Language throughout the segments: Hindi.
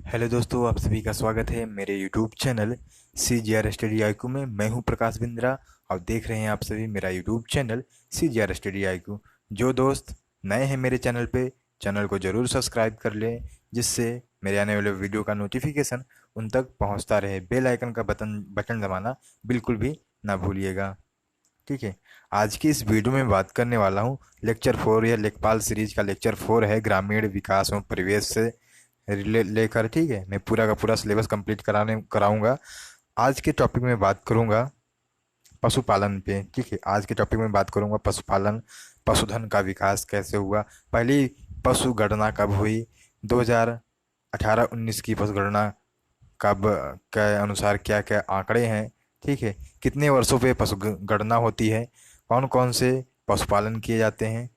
हेलो दोस्तों, आप सभी का स्वागत है मेरे YouTube channel C G R study IQ में। मैं हूं प्रकाश बिंद्रा और देख रहे हैं आप सभी मेरा YouTube channel C G R study IQ. जो दोस्त नए हैं मेरे चैनल पे, चैनल को ज़रूर सब्सक्राइब कर लें, जिससे मेरे आने वाले वीडियो का नोटिफिकेशन उन तक पहुंचता रहे। बेल आइकन का बटन बटन दबाना बिल्कुल भी ना भूलिएगा। ठीक है। आज की इस वीडियो में बात करने वाला हूँ लेक्चर 4 या लेखपाल सीरीज का लेक्चर 4 है, ग्रामीण विकास एवं परिवेश से लेकर। ठीक है, मैं पूरा का पूरा सिलेबस कंप्लीट कराने कराऊंगा। आज के टॉपिक में बात करूंगा पशुपालन पे। ठीक है, आज के टॉपिक में बात करूंगा पशुपालन, पशुधन का विकास कैसे हुआ, पहली पशु गणना कब हुई, 2018-19 की पशु गणना कब के अनुसार क्या क्या आंकड़े हैं। ठीक है, कितने वर्षों पे पशु गणना होती है, कौन कौन से पशुपालन किए जाते हैं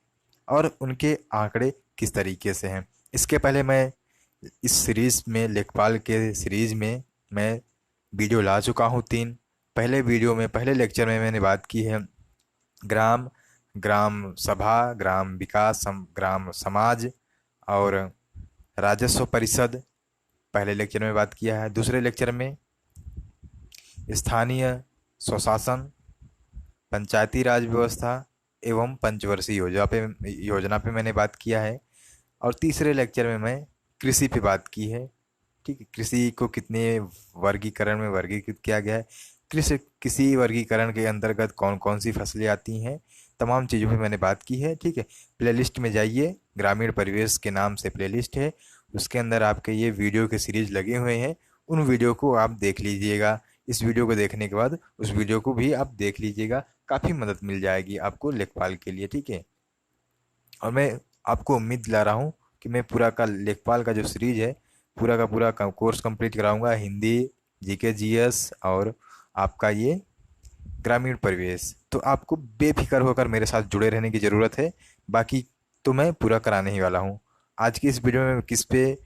और उनके आंकड़े किस तरीके से हैं। इसके पहले मैं इस सीरीज में, लेखपाल के सीरीज में मैं वीडियो ला चुका हूँ 3। पहले वीडियो में, पहले लेक्चर में मैंने बात की है ग्राम, ग्राम सभा, ग्राम विकास ग्राम समाज और राजस्व परिषद। पहले लेक्चर में बात किया है। दूसरे लेक्चर में स्थानीय स्वशासन, पंचायती राज व्यवस्था एवं पंचवर्षीय योजना पे मैंने बात किया है। और तीसरे लेक्चर में मैं कृषि पे बात की है। ठीक है, कृषि को कितने वर्गीकरण में वर्गीकृत किया गया है, किसी वर्गीकरण के अंतर्गत कौन कौन सी फसलें आती हैं, तमाम चीज़ों पे मैंने बात की है। ठीक है, प्लेलिस्ट में जाइए, ग्रामीण परिवेश के नाम से प्लेलिस्ट है, उसके अंदर आपके ये वीडियो के सीरीज लगे हुए हैं। उन वीडियो को आप देख लीजिएगा। इस वीडियो को देखने के बाद उस वीडियो को भी आप देख लीजिएगा, काफ़ी मदद मिल जाएगी आपको लेखपाल के लिए। ठीक है, और मैं आपको उम्मीद दिला रहा हूँ कि मैं पूरा का लेखपाल का जो सीरीज है, पूरा का पूरा कोर्स कंप्लीट कराऊंगा। हिंदी, जीके, जीएस और आपका ये ग्रामीण परिवेश। तो आपको बेफिक्र होकर मेरे साथ जुड़े रहने की ज़रूरत है। बाकी तो मैं पूरा कराने ही वाला हूँ। आज की इस वीडियो में मैं किस पे,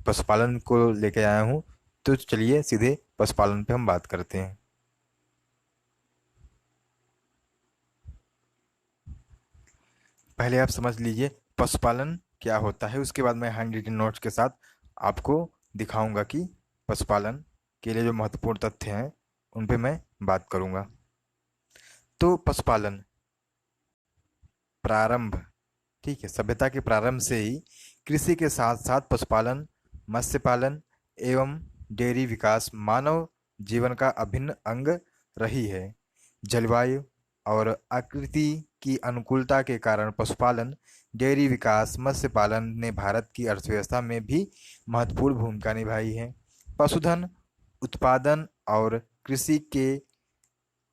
पशुपालन को लेके आया हूँ। तो चलिए सीधे पशुपालन पे हम बात करते हैं। पहले आप समझ लीजिए पशुपालन क्या होता है, उसके बाद मैं हैंड रिटन नोट्स के साथ आपको दिखाऊंगा कि पशुपालन के लिए जो महत्वपूर्ण तथ्य हैं उन पे मैं बात करूंगा। तो पशुपालन प्रारंभ, ठीक है, सभ्यता के प्रारंभ से ही कृषि के साथ साथ पशुपालन, मत्स्य पालन एवं डेयरी विकास मानव जीवन का अभिन्न अंग रही है। जलवायु और आकृति की अनुकूलता के कारण पशुपालन, डेयरी विकास, मत्स्य पालन ने भारत की अर्थव्यवस्था में भी महत्वपूर्ण भूमिका निभाई है। पशुधन उत्पादन और कृषि के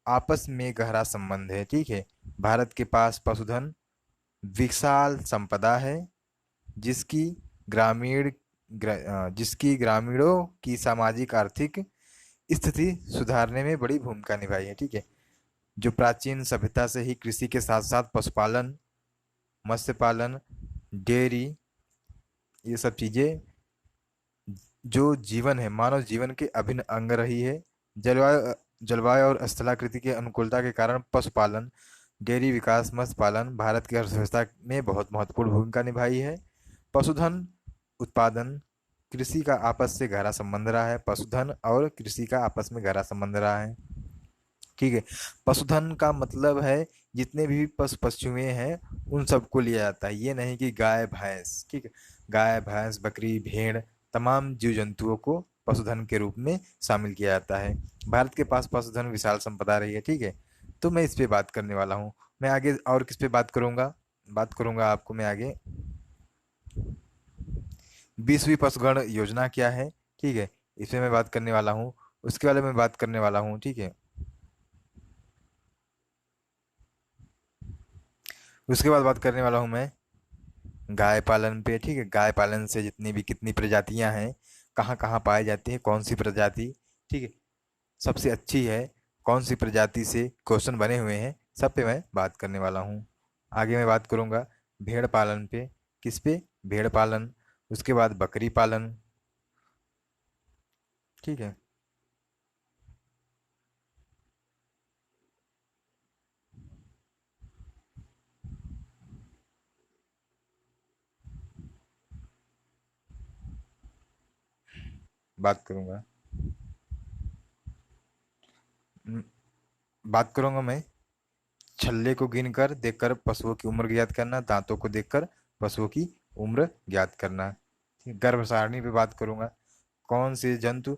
आपस में गहरा संबंध है। ठीक है, भारत के पास पशुधन विशाल संपदा है, जिसकी जिसकी ग्रामीणों की सामाजिक आर्थिक स्थिति सुधारने में बड़ी भूमिका निभाई है। ठीक है, जो प्राचीन सभ्यता से ही कृषि के साथ साथ पशुपालन, मत्स्य पालन, डेयरी, ये सब चीजें जो जीवन है, मानव जीवन के अभिन्न अंग रही है। जलवायु जलवायु और स्थलाकृति के अनुकूलता के कारण पशुपालन, डेयरी विकास, मत्स्य पालन भारत की अर्थव्यवस्था में बहुत महत्वपूर्ण भूमिका निभाई है। पशुधन उत्पादन, कृषि का आपस से गहरा संबंध रहा है। पशुधन और कृषि का आपस में गहरा संबंध रहा है। ठीक है, पशुधन का मतलब है जितने भी पशु पशुएं हैं उन सबको लिया जाता है। ये नहीं कि गाय भैंस, ठीक है, गाय भैंस बकरी भेड़ तमाम जीव जंतुओं को पशुधन के रूप में शामिल किया जाता है। भारत के पास पशुधन विशाल संपदा रही है। ठीक है, तो मैं इस पे बात करने वाला हूँ। मैं आगे और किस पे बात करूंगा आपको मैं आगे 20वीं पशुगण योजना क्या है। ठीक है, इसमें मैं बात करने वाला हूँ, उसके बारे में बात करने वाला हूँ। ठीक है, उसके बाद बात करने वाला हूँ मैं गाय पालन पे। ठीक है, गाय पालन से जितनी भी कितनी प्रजातियां हैं, कहाँ कहाँ पाई जाती है, कौन सी प्रजाति, ठीक है, सबसे अच्छी है, कौन सी प्रजाति से क्वेश्चन बने हुए हैं, सब पे मैं बात करने वाला हूँ। आगे मैं बात करूँगा भेड़ पालन पे। किस पे? भेड़ पालन। उसके बाद बकरी पालन। ठीक है, बात करूंगा। हम्म, बात करूंगा मैं। छल्ले को गिनकर देखकर पशुओं की उम्र ज्ञात करना, दांतों को देखकर पशुओं की उम्र ज्ञात करना। गर्भ सारणी पे बात करूंगा। कौन से जंतु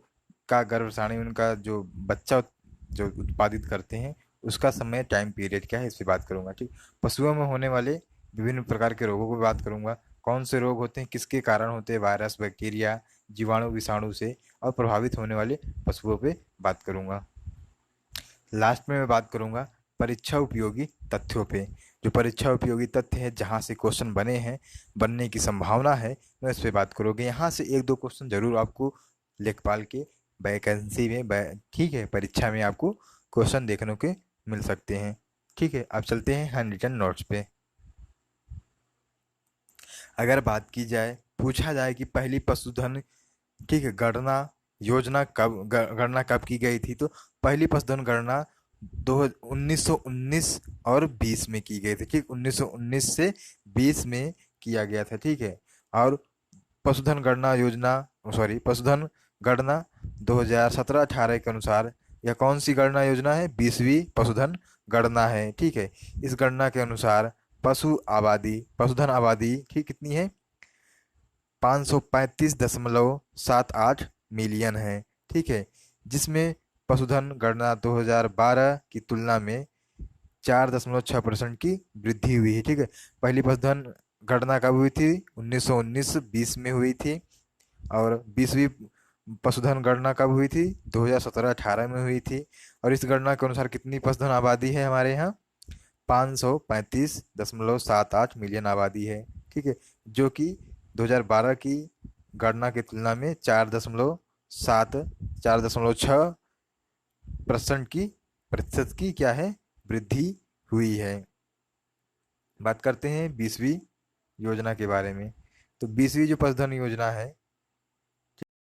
का गर्भ सारणी, उनका जो बच्चा जो उत्पादित करते हैं उसका समय, टाइम पीरियड क्या है, इस पे बात करूंगा। ठीक। पशुओं में होने वाले विभिन्न प्रकार के रोगों की बात करूंगा। कौन से रोग होते हैं, किसके कारण होते हैं, वायरस, बैक्टीरिया, जीवाणु, विषाणु से, और प्रभावित होने वाले पशुओं पे बात करूंगा। लास्ट में मैं बात करूंगा परीक्षा उपयोगी तथ्यों पे। जो परीक्षा उपयोगी तथ्य है, जहाँ से क्वेश्चन बने हैं, बनने की संभावना है, मैं इस पे बात करूँगी। यहाँ से एक दो क्वेश्चन जरूर आपको लेखपाल के वैकेंसी में ठीक है, परीक्षा में आपको क्वेश्चन देखने के मिल सकते हैं। ठीक है, अब चलते हैं हैंड रिटन नोट्स पे। अगर बात की जाए, पूछा जाए कि पहली पशुधन, ठीक है, गणना योजना गणना कब की गई थी, तो पहली पशुधन गणना दो 1919 और 20 में की गई थी। ठीक, 1919 से 20 में किया गया था। ठीक है। और पशुधन गणना योजना, सॉरी, पशुधन गणना 2017-18 के अनुसार, यह कौन सी गणना योजना है, 20वीं पशुधन गणना है। ठीक है। इस गणना के अनुसार पशुधन आबादी ठीक कितनी है, 535.78 मिलियन है। ठीक है। जिसमें पशुधन गणना 2012 की तुलना में 4.6% की वृद्धि हुई है। ठीक है। पहली पशुधन गणना कब हुई थी, 1919-20 में हुई थी। और 20वीं पशुधन गणना कब हुई थी, 2017-18 में हुई थी। और इस गणना के अनुसार कितनी पशुधन आबादी है हमारे यहाँ, 535.78 मिलियन आबादी है। ठीक है। जो कि 2012 की गणना की तुलना में 4.6% की क्या है, वृद्धि हुई है। बात करते हैं 20वीं योजना के बारे में। तो 20वीं जो पशुधन योजना है,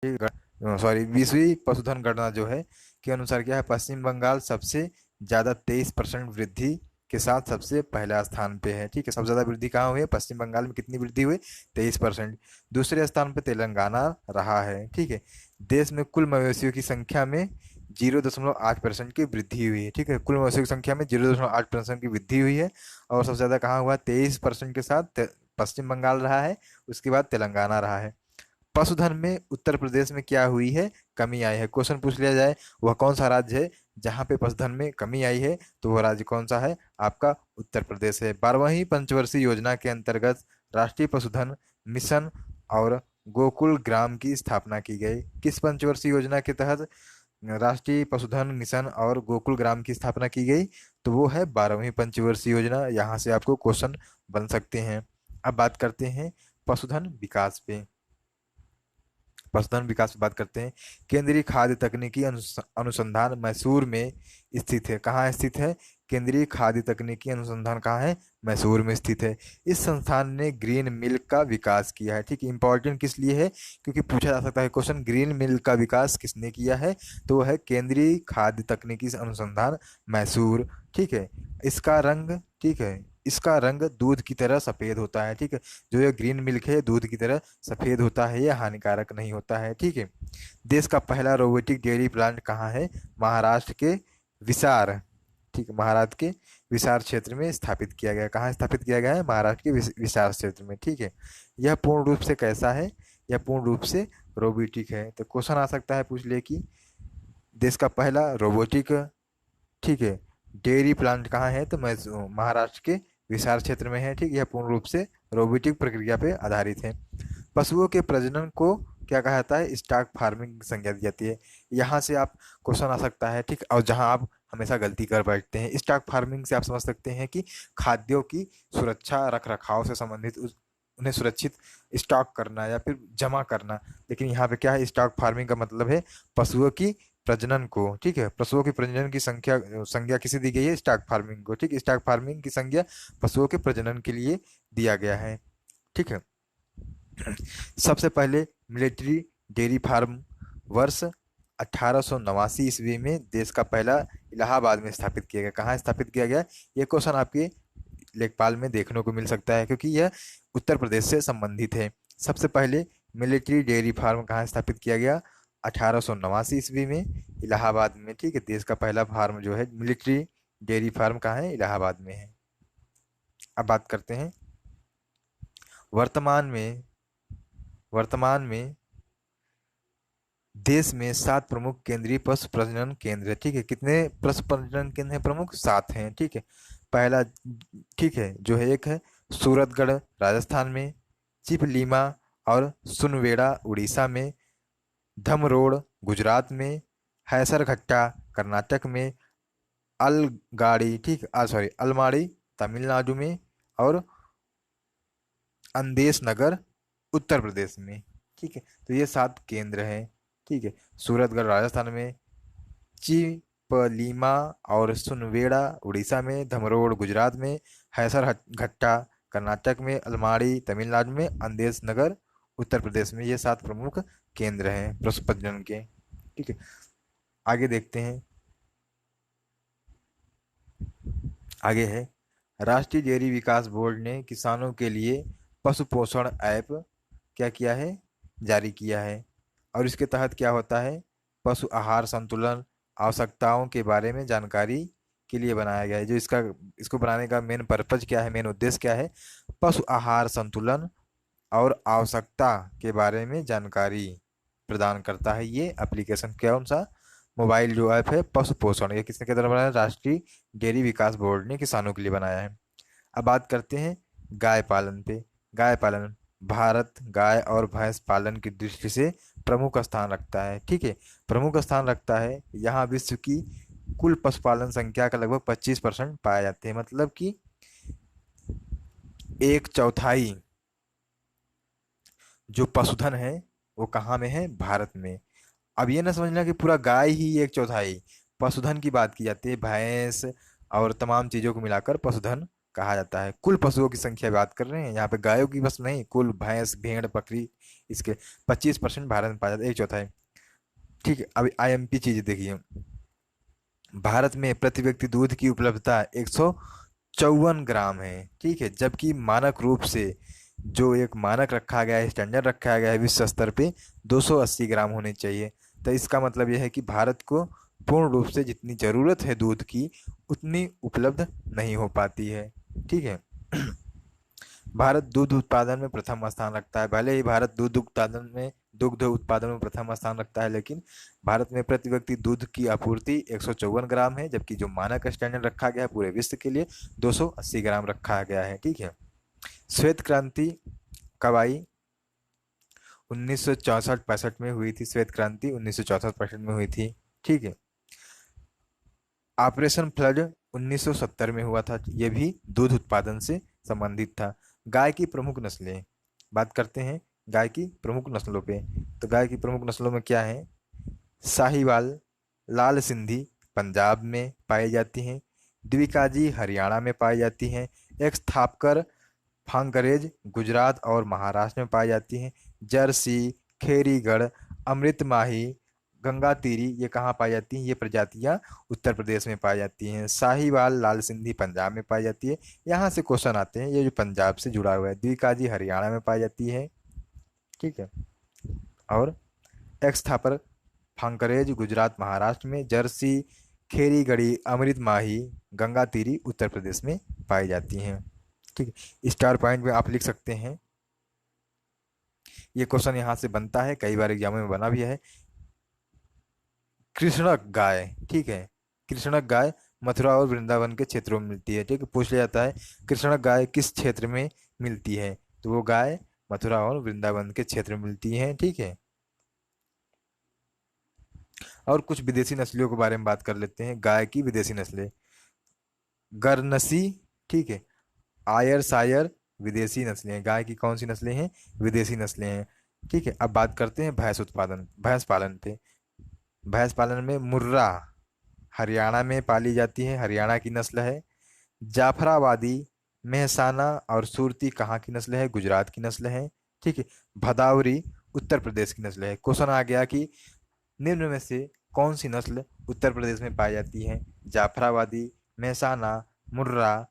सॉरी, 20वीं पशुधन गणना जो है के अनुसार क्या है, पश्चिम बंगाल सबसे ज्यादा 23% वृद्धि के साथ सबसे पहला स्थान पे है। ठीक है। सबसे ज्यादा वृद्धि कहाँ हुई है, पश्चिम बंगाल में कितनी वृद्धि हुई, 23%। दूसरे स्थान पे तेलंगाना रहा है। ठीक है। देश में कुल मवेशियों की संख्या में 0.8% की वृद्धि हुई है। ठीक है। कुल मवेशियों की संख्या में 0.8% की वृद्धि हुई है। और सबसे ज्यादा कहाँ हुआ, 23% के साथ पश्चिम बंगाल रहा है, उसके बाद तेलंगाना रहा है। पशुधन में उत्तर प्रदेश में क्या हुई है, कमी आई है। क्वेश्चन पूछ लिया जाए वह कौन सा राज्य है जहां पे पशुधन में कमी आई है, तो वह राज्य कौन सा है, आपका उत्तर प्रदेश है। 12वीं पंचवर्षीय योजना के अंतर्गत राष्ट्रीय पशुधन मिशन और गोकुल ग्राम की स्थापना की गई। किस पंचवर्षीय योजना के तहत राष्ट्रीय पशुधन मिशन और गोकुल ग्राम की स्थापना की गई, तो वो है 12वीं पंचवर्षीय योजना। यहाँ से आपको क्वेश्चन बन सकते हैं। अब बात करते हैं पशुधन विकास पे। पशुधन विकास की बात करते हैं। केंद्रीय खाद्य तकनीकी अनुसंधान मैसूर में स्थित है। कहाँ स्थित है, केंद्रीय खाद्य तकनीकी अनुसंधान कहाँ है, मैसूर में स्थित है। इस संस्थान ने ग्रीन मिल्क का विकास किया है। ठीक है। इंपॉर्टेंट किस लिए है, क्योंकि पूछा जा सकता है क्वेश्चन, ग्रीन मिल्क का विकास किसने किया है, तो वह है केंद्रीय खाद्य तकनीकी अनुसंधान मैसूर। ठीक है। इसका रंग, ठीक है, इसका रंग दूध की तरह सफेद होता है। ठीक है। जो ये ग्रीन मिल्क है दूध की तरह सफेद होता है, यह हानिकारक नहीं होता है। ठीक है। देश का पहला रोबोटिक डेयरी प्लांट कहाँ है, महाराष्ट्र के विसार, ठीक है, महाराष्ट्र के विसार क्षेत्र में स्थापित किया गया। कहाँ स्थापित किया गया है, महाराष्ट्र के विसार क्षेत्र में। ठीक है। यह पूर्ण रूप से कैसा है, यह पूर्ण रूप से रोबोटिक है। तो क्वेश्चन आ सकता है पूछ ले कि देश का पहला रोबोटिक, ठीक है, डेयरी प्लांट कहाँ है, तो मैं महाराष्ट्र के विसार क्षेत्र में है। ठीक, यह पूर्ण रूप से रोबोटिक प्रक्रिया पे आधारित है। पशुओं के प्रजनन को क्या कहा जाता है, स्टॉक फार्मिंग की संज्ञा दी जाती है। यहाँ से आप क्वेश्चन आ सकता है। ठीक, और जहाँ आप हमेशा गलती कर बैठते हैं, स्टॉक फार्मिंग से आप समझ सकते हैं कि खाद्यों की सुरक्षा, रख रखाव से संबंधित उन्हें सुरक्षित स्टॉक करना या फिर जमा करना। लेकिन यहाँ पे क्या है, स्टॉक फार्मिंग का मतलब है पशुओं की प्रजनन को। ठीक है। पशुओं की प्रजनन की संज्ञा किसे दी गई है, स्टॉक फार्मिंग को। ठीक, स्टॉक फार्मिंग की संज्ञा पशुओं के प्रजनन के लिए दिया गया है। ठीक है। सबसे पहले मिलिट्री डेयरी फार्म वर्ष 1889 ईस्वी में देश का पहला इलाहाबाद में स्थापित किया गया। कहाँ स्थापित किया गया, ये क्वेश्चन आपके लेखपाल में देखने को मिल सकता है, क्योंकि यह उत्तर प्रदेश से संबंधित है। सबसे पहले मिलिट्री डेयरी फार्म कहाँ स्थापित किया गया, 1889 ईस्वी में इलाहाबाद में, ठीक है। देश का पहला फार्म जो है मिलिट्री डेयरी फार्म कहाँ है? इलाहाबाद में है। अब बात करते हैं वर्तमान में, वर्तमान में देश में 7 प्रमुख केंद्रीय पशु प्रजनन केंद्र है, ठीक है। कितने पशु प्रजनन केंद्र हैं प्रमुख? 7 हैं, ठीक है। पहला, ठीक है, जो है एक है सूरतगढ़ राजस्थान में, चिपलीमा और सुनवेड़ा उड़ीसा में, धमरोड़ गुजरात में, हैसरघट्टा कर्नाटक में, अलगाड़ी, ठीक, सॉरी, अलमाड़ी तमिलनाडु में, और अंदेश नगर उत्तर प्रदेश में, ठीक है। तो ये 7 केंद्र हैं, ठीक है। सूरतगढ़ राजस्थान में, चिपलीमा और सुनवेड़ा उड़ीसा में, धमरोड़ गुजरात में, हैसरघट्टा कर्नाटक में, अलमाड़ी तमिलनाडु में, अंदेश नगर उत्तर प्रदेश में। ये 7 प्रमुख केंद्र हैं पशु प्रजनन के, ठीक है। आगे देखते हैं, आगे है राष्ट्रीय डेयरी विकास बोर्ड ने किसानों के लिए पशु पोषण ऐप क्या किया है? जारी किया है। और इसके तहत क्या होता है? पशु आहार संतुलन आवश्यकताओं के बारे में जानकारी के लिए बनाया गया है। जो इसको बनाने का मेन पर्पज क्या है, मेन उद्देश्य क्या है? पशु आहार संतुलन और आवश्यकता के बारे में जानकारी प्रदान करता है ये एप्लीकेशन। कौन सा? मोबाइल जो ऐप है पशु पोषण, ये किसने के द्वारा बनाया? राष्ट्रीय डेयरी विकास बोर्ड ने किसानों के लिए बनाया है। अब बात करते हैं गाय पालन पे। गाय पालन भारत गाय और भैंस पालन की दृष्टि से प्रमुख स्थान रखता है, ठीक है। प्रमुख स्थान रखता है। यहाँ विश्व की कुल पशुपालन संख्या का लगभग 25% पाए जाते हैं, मतलब कि 1/4 जो पशुधन है वो कहाँ में है? भारत में। अब ये ना समझना कि पूरा गाय ही 1/4, पशुधन की बात की जाती है। भैंस और तमाम चीजों को मिलाकर पशुधन कहा जाता है। कुल पशुओं की संख्या बात कर रहे हैं यहाँ पे, गायों की बस नहीं, कुल भैंस भेड़ बकरी इसके 25% भारत में पाया जाता है, 1/4, ठीक है। अब आईएमपी चीज देखिए, भारत में प्रति व्यक्ति दूध की उपलब्धता 154 ग्राम है, ठीक है। जबकि मानक रूप से जो एक मानक रखा गया है, स्टैंडर्ड रखा गया है विश्व स्तर पे, 280 ग्राम होने चाहिए। तो इसका मतलब यह है कि भारत को पूर्ण रूप से जितनी जरूरत है दूध की उतनी उपलब्ध नहीं हो पाती है, ठीक है। भारत दूध उत्पादन में प्रथम स्थान रखता है। भले ही भारत दुग्ध उत्पादन में प्रथम स्थान रखता है, लेकिन भारत में प्रति व्यक्ति दूध की आपूर्ति 154 ग्राम है, जबकि जो मानक स्टैंडर्ड रखा गया है पूरे विश्व के लिए 280 ग्राम रखा गया है, ठीक है। श्वेत क्रांति कब आई? 1964-65 में हुई थी। श्वेत क्रांति 1964-65 में हुई थी, ठीक है। ऑपरेशन फ्लड 1970 में हुआ था, यह भी दूध उत्पादन से संबंधित था। गाय की प्रमुख नस्लें, बात करते हैं गाय की प्रमुख नस्लों पे। तो गाय की प्रमुख नस्लों में क्या है? साहिवाल, लाल सिंधी पंजाब में पाई जाती हैं, द्विकाजी हरियाणा में पाई जाती हैं, एक थापकर फांकरेज गुजरात और महाराष्ट्र में पाई जाती हैं, जर्सी, खेरीगढ़, अमृतमाही, गंगातीरी ये कहाँ पाई जाती हैं? ये प्रजातियां उत्तर प्रदेश में पाई जाती हैं। साहिवाल लाल सिंधी पंजाब में पाई जाती है। यहाँ से क्वेश्चन आते हैं, ये जो पंजाब से जुड़ा हुआ है। द्विकाजी हरियाणा में पाई जाती है, ठीक है। और एक्स थापर फांकरेज गुजरात महाराष्ट्र में, जर्सी, खेरीगढ़ी, अमृत माही, गंगातीरी उत्तर प्रदेश में पाई जाती हैं, ठीक है। स्टार पॉइंट में आप लिख सकते हैं, ये क्वेश्चन यहाँ से बनता है, कई बार एग्जाम में बना भी है। कृष्णक गाय, ठीक है, कृष्णक गाय मथुरा और वृंदावन के क्षेत्रों में मिलती है, ठीक है। पूछ लिया जाता है कृष्णक गाय किस क्षेत्र में मिलती है? तो वो गाय मथुरा और वृंदावन के क्षेत्र में मिलती है, ठीक है। और कुछ विदेशी नस्लों के बारे में बात कर लेते हैं। गाय की विदेशी नस्लें, गरनसी, ठीक है, आयर सायर विदेशी नस्लें हैं। गाय की कौन सी नस्लें हैं? विदेशी नस्लें हैं, ठीक है। अब बात करते हैं भैंस पालन पे। भैंस पालन में मुर्रा हरियाणा में पाली जाती है, हरियाणा की नस्ल है। जाफराबादी, मेहसाना और सुरती कहाँ की नस्ल है? गुजरात की नस्ल है, ठीक है। भदावरी उत्तर प्रदेश की नस्ल है। क्वेश्चन आ गया कि निम्न में से कौन सी नस्ल उत्तर प्रदेश में पाई जाती है? जाफराबादी, मेहसाना, मुर्रा,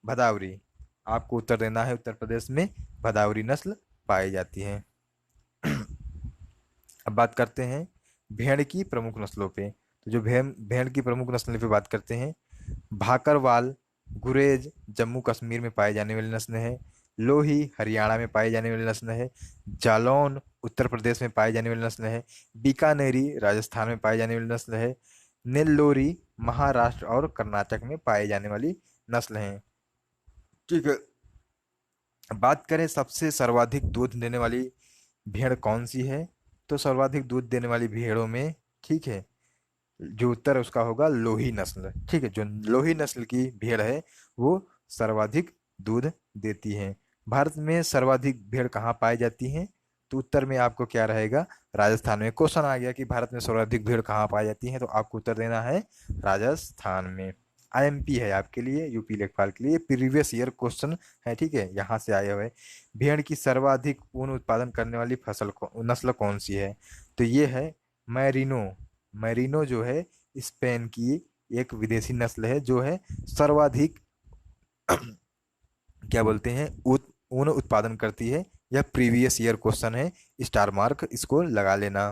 भदावरी। आपको उत्तर देना है उत्तर प्रदेश में भदावरी नस्ल पाई जाती है। अब अब बात करते हैं भेड़ की प्रमुख नस्लों पे। तो जो भेड़ भेड़ की प्रमुख नस्लों पे बात करते हैं, भाकरवाल, गुरेज जम्मू कश्मीर में पाई जाने वाली नस्ल है, लोही हरियाणा में पाई जाने वाली नस्ल है, जालौन उत्तर प्रदेश में पाई जाने वाली नस्ल है, बीकानेरी राजस्थान में पाई जाने वाली नस्ल है, नेल्लोरी महाराष्ट्र और कर्नाटक में पाई जाने वाली नस्ल है। ठीक है। अब बात करें सबसे सर्वाधिक दूध देने वाली भेड़ कौन सी है, तो सर्वाधिक दूध देने वाली भेड़ों में, ठीक है, जो उत्तर है उसका होगा लोही नस्ल। ठीक है, जो लोही नस्ल की भेड़ है वो सर्वाधिक दूध देती है। भारत में सर्वाधिक भेड़ कहाँ पाई जाती हैं, तो उत्तर में आपको क्या रहेगा, राजस्थान में। क्वेश्चन आ गया कि भारत में सर्वाधिक भेड़ कहाँ पाई जाती है, तो आपको उत्तर देना है राजस्थान में। आईएमपी है आपके लिए, यूपी लेखपाल के लिए, प्रीवियस ईयर क्वेश्चन है। ठीक है, यहाँ से आए हुए। भेड़ की सर्वाधिक ऊन उत्पादन करने वाली नस्ल कौन सी है, तो ये है मैरिनो। मैरिनो जो है स्पेन की एक विदेशी नस्ल है जो है सर्वाधिक क्या बोलते हैं ऊन उत्पादन करती है। यह प्रीवियस ईयर क्वेश्चन है, स्टार मार्क इसको लगा लेना।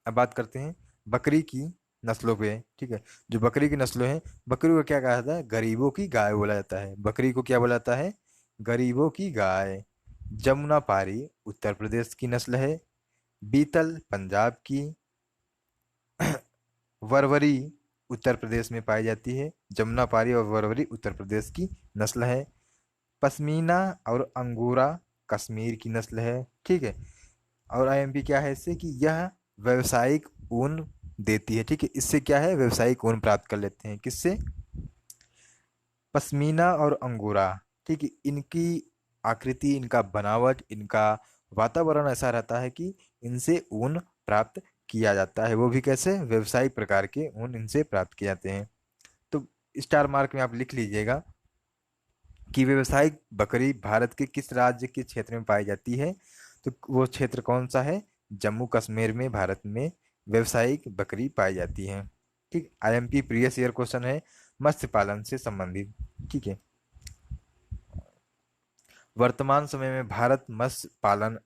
अब बात करते हैं बकरी की नस्लों पे। ठीक है, जो बकरी की नस्लें हैं, बकरी को क्या कहा जाता है, गरीबों की गाय बोला जाता है। बकरी को क्या बोला जाता है, गरीबों की गाय। जमुना पारी उत्तर प्रदेश की नस्ल है, बीतल पंजाब की, वरवरी उत्तर प्रदेश में पाई जाती है। जमुना पारी और वरवरी उत्तर प्रदेश की नस्ल है। पश्मीना और अंगोरा कश्मीर की नस्ल है। ठीक है, और आईएमपी क्या है इससे, कि यह व्यवसायिक ऊन देती है। ठीक है, इससे क्या है, व्यवसायिक ऊन प्राप्त कर लेते हैं। किससे, पश्मीना और अंगोरा। ठीक है, इनकी आकृति, इनका बनावट, इनका वातावरण ऐसा रहता है कि इनसे ऊन प्राप्त किया जाता है। वो भी कैसे, व्यवसायिक प्रकार के ऊन इनसे प्राप्त किए जाते हैं। तो स्टार मार्क में आप लिख लीजिएगा कि व्यवसायिक बकरी भारत के किस राज्य के क्षेत्र में पाई जाती है, तो वो क्षेत्र कौन सा है, जम्मू कश्मीर में भारत में व्यवसायिक बकरी पाई जाती है। ठीक, आईएमपी प्रीवियस ईयर क्वेश्चन है मत्स्य पालन से संबंधित। ठीक है, वर्तमान समय में भारत मत्स्य पालन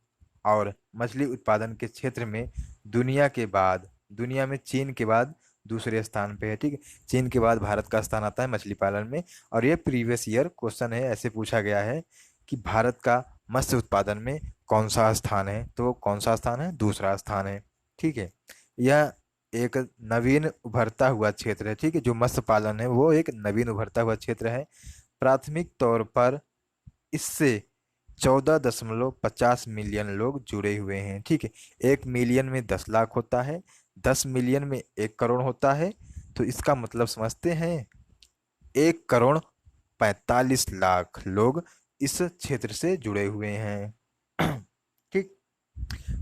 और मछली उत्पादन के क्षेत्र में दुनिया में चीन के बाद दूसरे स्थान पे है। ठीक है, चीन के बाद भारत का स्थान आता है मछली पालन में। और ये प्रीवियस ईयर क्वेश्चन है, ऐसे पूछा गया है कि भारत का मत्स्य उत्पादन में कौन सा स्थान है, तो कौन सा स्थान है, दूसरा स्थान है। ठीक है, यह एक नवीन उभरता हुआ क्षेत्र है। ठीक है, जो मत्स्य पालन है वो एक नवीन उभरता हुआ क्षेत्र है। प्राथमिक तौर पर इससे 14.50 मिलियन लोग जुड़े हुए हैं। ठीक है, 1 मिलियन में 10 लाख होता है, 10 मिलियन में 1 करोड़ होता है। तो इसका मतलब समझते हैं, 1 करोड़ 45 लाख लोग इस क्षेत्र से जुड़े हुए हैं। ठीक,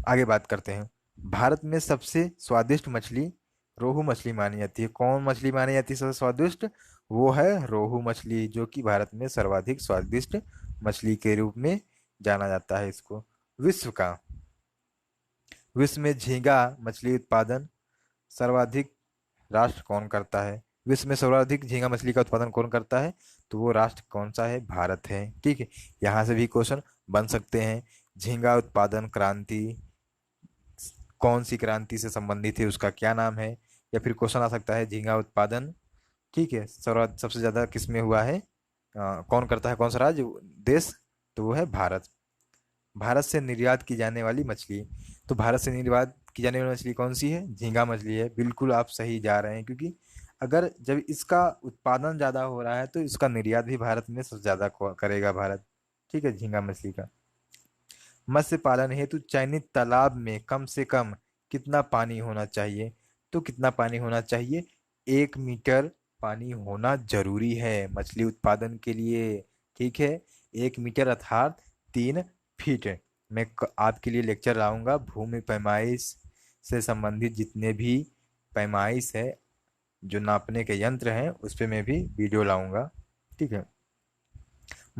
आगे बात करते हैं। भारत में सबसे स्वादिष्ट मछली रोहू मछली मानी जाती है। कौन मछली मानी जाती है सबसे स्वादिष्ट, वो है रोहू मछली, जो कि भारत में सर्वाधिक स्वादिष्ट मछली के रूप में जाना जाता है इसको। विश्व का विश्व में झींगा मछली उत्पादन सर्वाधिक राष्ट्र कौन करता है, विश्व में सर्वाधिक झींगा मछली का उत्पादन कौन करता है, तो वो राष्ट्र कौन सा है, भारत है। ठीक है, यहाँ से भी क्वेश्चन बन सकते हैं। झींगा उत्पादन क्रांति कौन सी क्रांति से संबंधित है, उसका क्या नाम है। या फिर क्वेश्चन आ सकता है झींगा उत्पादन, ठीक है, सर्वाधिक सबसे ज्यादा किस में हुआ है, कौन करता है, कौन सा राज्य देश, तो वो है भारत। भारत से निर्यात की जाने वाली मछली, तो भारत से निर्यात की जाने वाली मछली कौन सी है, झींगा मछली है। बिल्कुल आप सही जा रहे हैं, क्योंकि अगर जब इसका उत्पादन ज़्यादा हो रहा है तो इसका निर्यात भी भारत में सबसे ज़्यादा करेगा भारत। ठीक है, झींगा मछली का। मत्स्य पालन हेतु चयनित तालाब में कम से कम कितना पानी होना चाहिए, तो कितना पानी होना चाहिए, 1 मीटर पानी होना जरूरी है मछली उत्पादन के लिए। ठीक है, 1 मीटर अर्थात 3 फीट। मैं आपके लिए लेक्चर लाऊंगा भूमि पैमाइश से संबंधित जितने भी पैमाइश है, जो नापने के यंत्र हैं, उस पे मैं भी वीडियो लाऊंगा। ठीक है,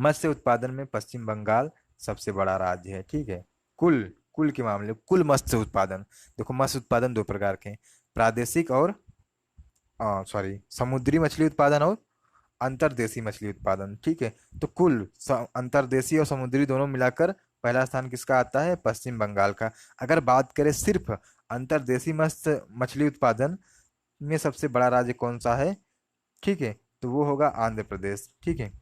मत्स्य उत्पादन में पश्चिम बंगाल सबसे बड़ा राज्य है। ठीक है, कुल कुल के मामले कुल मत्स्य उत्पादन, देखो मत्स्य उत्पादन 2 प्रकार के हैं, प्रादेशिक और सॉरी समुद्री मछली उत्पादन और अंतर्देशीय मछली उत्पादन। ठीक है, तो कुल अंतर्देशीय और समुद्री दोनों मिलाकर पहला स्थान किसका आता है? पश्चिम बंगाल का। अगर बात करें सिर्फ अंतर्देशीय मत्स्य मछली उत्पादन में सबसे बड़ा राज्य कौन सा है, ठीक है, तो वो होगा आंध्र प्रदेश। ठीक है,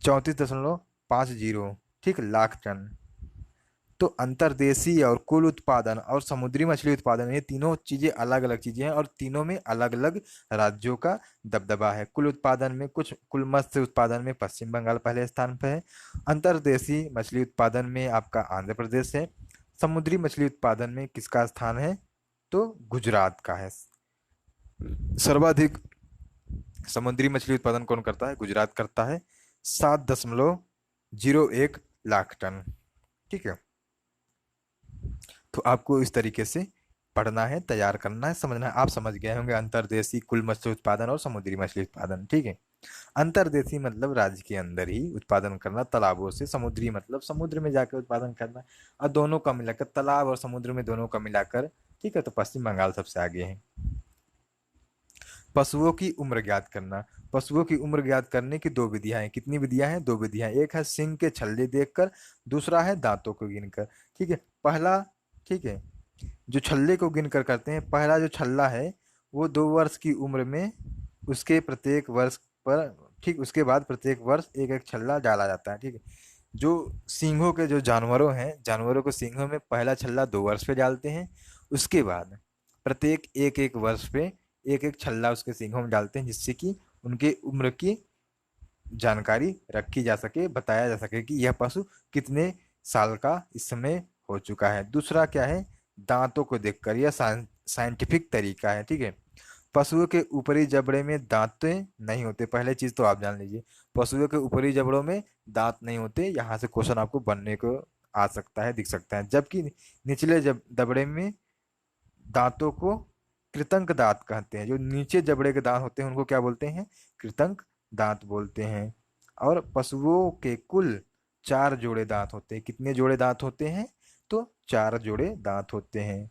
34.50, ठीक, लाख टन। तो अंतर्देशीय और कुल उत्पादन और समुद्री मछली उत्पादन, ये तीनों चीजें अलग अलग चीजें हैं और तीनों में अलग अलग राज्यों का दबदबा है। कुल उत्पादन में कुल मत्स्य उत्पादन में पश्चिम बंगाल पहले स्थान पर है। अंतर्देशीय मछली उत्पादन में आपका आंध्र प्रदेश है। समुद्री मछली उत्पादन में किसका स्थान है? तो गुजरात का है। सर्वाधिक समुद्री मछली उत्पादन कौन करता है? गुजरात करता है, 7.01 लाख टन। ठीक है, तो आपको इस तरीके से पढ़ना है, तैयार करना है, समझना है। आप समझ गए होंगे अंतर्देशीय कुल मत्स्य उत्पादन और समुद्री मछली उत्पादन। ठीक है, अंतर्देशीय मतलब राज्य के अंदर ही उत्पादन करना तालाबों से, समुद्री मतलब समुद्र में जाकर उत्पादन करना, और दोनों का मिलाकर, तालाब और समुद्र में दोनों का मिलाकर, ठीक है, तो पश्चिम बंगाल सबसे आगे है। पशुओं की उम्र ज्ञात करना। पशुओं की उम्र ज्ञात करने की दो विधियां हैं। कितनी विधियां हैं? दो विधियां। एक है सींग के छल्ले देखकर, दूसरा है दांतों को गिनकर। ठीक है, पहला, ठीक है, जो छल्ले को गिनकर करते हैं, पहला जो छल्ला है वो 2 वर्ष की उम्र में उसके प्रत्येक वर्ष पर, ठीक, उसके बाद प्रत्येक वर्ष एक एक छल्ला डाला जाता है। ठीक है, जो सींगों के जो जानवरों हैं, जानवरों को सींगों में पहला छल्ला 2 वर्ष पे डालते हैं, उसके बाद प्रत्येक एक एक वर्ष पे एक एक छल्ला उसके सींगों में डालते हैं, जिससे कि उनके उम्र की जानकारी रखी जा सके, बताया जा सके कि यह पशु कितने साल का इस समय हो चुका है। दूसरा क्या है? दांतों को देखकर, यह साइंटिफिक तरीका है। ठीक है, पशुओं के ऊपरी जबड़े में दांतें नहीं होते, पहले चीज तो आप जान लीजिए, पशुओं के ऊपरी जबड़ों में दांत नहीं होते। यहाँ से क्वेश्चन आपको बनने को आ सकता है, दिख सकता है। जबकि निचले जबड़े में दांतों को कृतंक दांत कहते हैं। जो नीचे जबड़े के दांत होते हैं उनको क्या बोलते हैं? कृतंक दांत बोलते हैं। और पशुओं के कुल 4 जोड़े दांत होते हैं। कितने जोड़े दांत होते हैं? तो 4 जोड़े दांत होते हैं।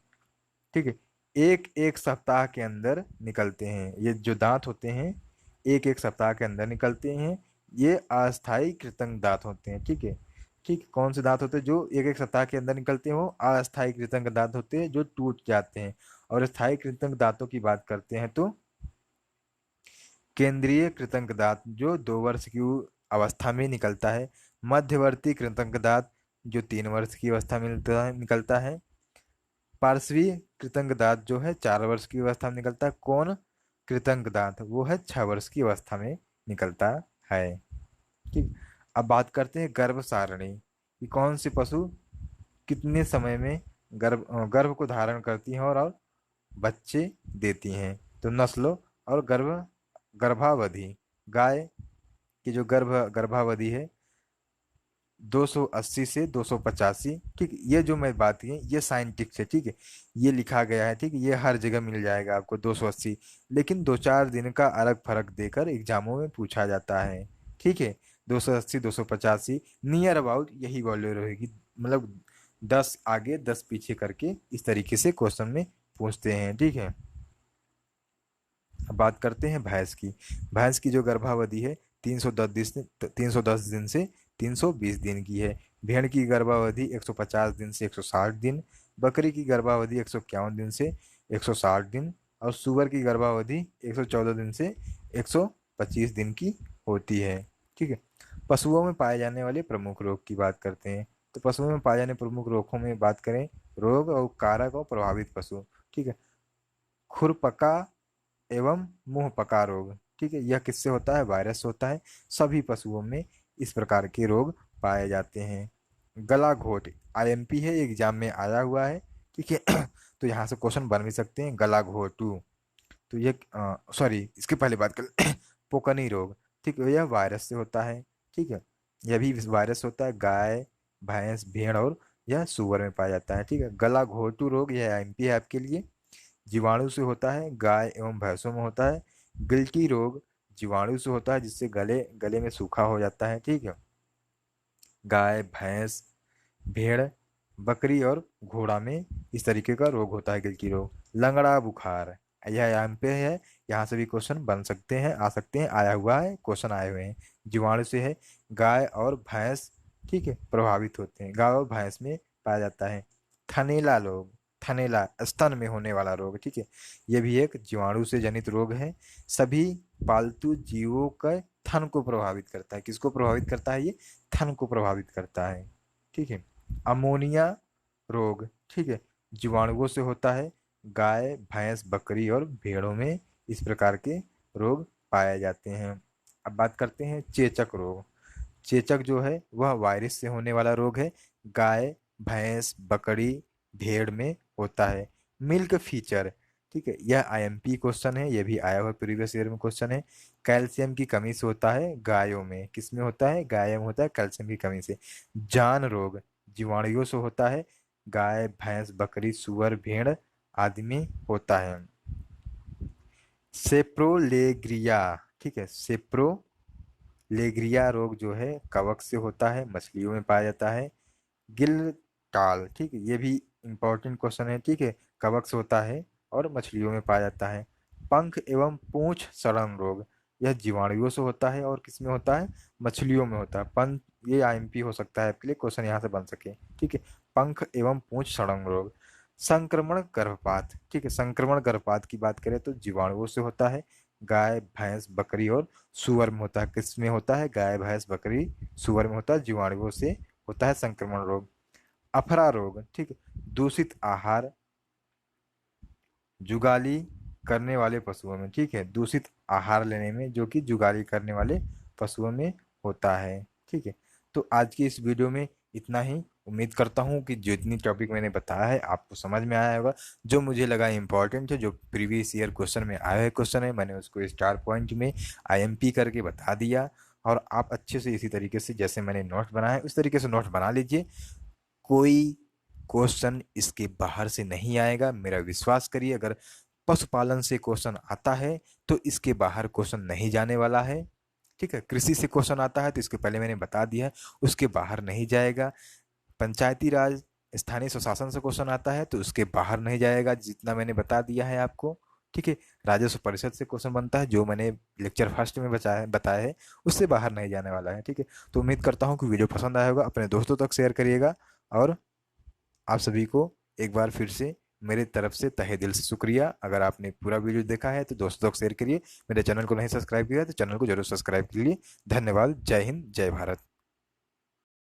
ठीक है, एक एक सप्ताह के अंदर निकलते हैं। ये जो दांत होते हैं एक एक सप्ताह के अंदर निकलते हैं। ये अस्थायी कृतंक दांत होते हैं। ठीक है, ठीक, कौन से दांत होते हैं जो एक एक सप्ताह के अंदर निकलते हो? अस्थायी कृतंक दांत होते हैं जो टूट जाते हैं। और स्थायी कृतंक दांतों की बात करते हैं तो केंद्रीय कृतंक दांत जो 2 वर्ष की अवस्था में निकलता है। मध्यवर्ती कृतंक दांत जो 3 वर्ष की अवस्था में निकलता है। पार्श्वीय कृतंक दांत जो है 4 वर्ष की अवस्था में निकलता है। कौन कृतंक दांत? वो है 6 वर्ष की अवस्था में निकलता है। ठीक, अब बात करते हैं गर्भ सारणी कि कौन सी पशु कितने समय में गर्भ को धारण करती हैं और बच्चे देती हैं। तो नस्लों और गर्भावधि। गाय की जो गर्भावधि है 280 से 285। ठीक, ये जो मैं बात की ये साइंटिफिक है। ठीक है, ये लिखा गया है। ठीक है, ये हर जगह मिल जाएगा आपको 280, लेकिन 2-4 दिन का अलग फर्क देकर एग्जामों में पूछा जाता है। ठीक है, 280 285 नियर अबाउट यही वैल्यू रहेगी, मतलब 10 आगे 10 पीछे करके इस तरीके से क्वेश्चन में पूछते हैं। ठीक है, अब बात करते हैं भैंस की। भैंस की जो गर्भावधि है 310 दिन से 320 दिन की है। भेड़ की गर्भावधि 150 दिन से 160 दिन। बकरी की गर्भावधि 151 दिन से 160 दिन। और सुअर की गर्भावधि 114 दिन से 125 दिन की होती है। ठीक है, पशुओं में पाए जाने वाले प्रमुख रोग की बात करते हैं। तो पशुओं में पाए जाने प्रमुख रोगों में बात करें, रोग और कारक और प्रभावित पशु। ठीक है, खुरपका एवं मुंहपका रोग। ठीक है, यह किससे होता है? वायरस से होता है। सभी पशुओं में इस प्रकार के रोग पाए जाते हैं। गला घोट आईएमपी है, एग्जाम में आया हुआ है। ठीक है, तो यहाँ से क्वेश्चन बन भी सकते हैं। गला घोटू, तो ये सॉरी, इसके पहले बात कर पोकनी रोग। ठीक है, यह वायरस से होता है। ठीक है, यह भी वायरस होता है। गाय, भैंस, भेड़ और यह सुअर में पाया जाता है। ठीक है, गला घोटू रोग यह आईएमपी है आपके लिए। जीवाणु से होता है, गाय एवं भैंसों में होता है। गिल्टी रोग जीवाणु से होता है, जिससे गले गले में सूखा हो जाता है। ठीक है, गाय, भैंस, भेड़, बकरी और घोड़ा में इस तरीके का रोग होता है, गिल्टी रोग। लंगड़ा बुखार यह यहाँ पे है, यहाँ से भी क्वेश्चन बन सकते हैं, आ सकते हैं, आया हुआ है, क्वेश्चन आए हुए हैं। जीवाणु से है, गाय और भैंस ठीक है, प्रभावित होते हैं, गाय और भैंस में पाया जाता है। थनैला रोग, थनैला स्तन में होने वाला रोग, ठीक है, ये भी एक जीवाणु से जनित रोग है। सभी पालतू जीवों का थन को प्रभावित करता है। किसको प्रभावित करता है? ये थन को प्रभावित करता है, ठीक है। अमोनिया रोग, ठीक है, जीवाणुओं से होता है। गाय, भैंस, बकरी और भेड़ों में इस प्रकार के रोग पाए जाते हैं। अब बात करते हैं चेचक रोग। चेचक जो है वह वायरस से होने वाला रोग है। गाय, भैंस, बकरी, भेड़ में होता है। मिल्क फीचर, ठीक है, यह आईएमपी क्वेश्चन है, यह भी आया हुआ प्रीवियस ईयर में क्वेश्चन है। कैल्शियम की कमी से होता है गायों में। किस में होता है? गायों में होता है कैल्शियम की कमी से। जान रोग जीवाणुओं से होता है। गाय, भैंस, बकरी, सुअर, भेड़ आदि में होता है। सेप्रोलेग्रिया, ठीक है, सेप्रोलेग्रिया रोग जो है कवक से होता है, मछलियों में पाया जाता है। गिल टाल, ठीक है, ये भी इंपॉर्टेंट क्वेश्चन है, ठीक है, कवक से होता है और मछलियों में पाया जाता है। पंख एवं पूंछ सड़न रोग, यह जीवाणुओं से होता है और किसमें होता है? मछलियों में होता है। पंख, ये आईएमपी हो सकता है आपके लिए, क्वेश्चन यहाँ से बन सके, ठीक है। पंख एवं पूंछ सड़न रोग। संक्रमण गर्भपात, ठीक है, संक्रमण गर्भपात की बात करें तो जीवाणुओं से होता है। गाय, भैंस, बकरी और सुअर में होता है। किस में होता है? गाय, भैंस, बकरी, सुअर में होता है, जीवाणुओं से होता है संक्रमण रोग। अफरा रोग, ठीक है, दूषित आहार जुगाली करने वाले पशुओं में, ठीक है, दूषित आहार लेने में जो कि जुगाली करने वाले पशुओं में होता है, ठीक है। तो आज की इस वीडियो में इतना ही। उम्मीद करता हूँ कि जितनी टॉपिक मैंने बताया है आपको समझ में आया होगा। जो मुझे लगा इम्पोर्टेंट है, जो प्रीवियस ईयर क्वेश्चन में आया है क्वेश्चन है, मैंने उसको स्टार पॉइंट में आईएमपी करके बता दिया। और आप अच्छे से इसी तरीके से जैसे मैंने नोट बनाया है उस तरीके से नोट बना लीजिए। कोई क्वेश्चन इसके बाहर से नहीं आएगा, मेरा विश्वास करिए। अगर पशुपालन से क्वेश्चन आता है तो इसके बाहर क्वेश्चन नहीं जाने वाला है, ठीक है। कृषि से क्वेश्चन आता है तो इसके पहले मैंने बता दिया है, उसके बाहर नहीं जाएगा। पंचायती राज, स्थानीय स्वशासन से क्वेश्चन आता है तो उसके बाहर नहीं जाएगा, जितना मैंने बता दिया है आपको, ठीक है। राजस्व परिषद से क्वेश्चन बनता है, जो मैंने लेक्चर फर्स्ट में बताया है, उससे बाहर नहीं जाने वाला है, ठीक है। तो उम्मीद करता हूँ कि वीडियो पसंद आया होगा, अपने दोस्तों तक शेयर करिएगा। और आप सभी को एक बार फिर से मेरे तरफ से तहे दिल से शुक्रिया। अगर आपने पूरा वीडियो देखा है तो दोस्तों तक शेयर करिए। मेरे चैनल को नहीं सब्सक्राइब किया है तो चैनल को जरूर सब्सक्राइब कीजिए। धन्यवाद। जय हिंद, जय भारत।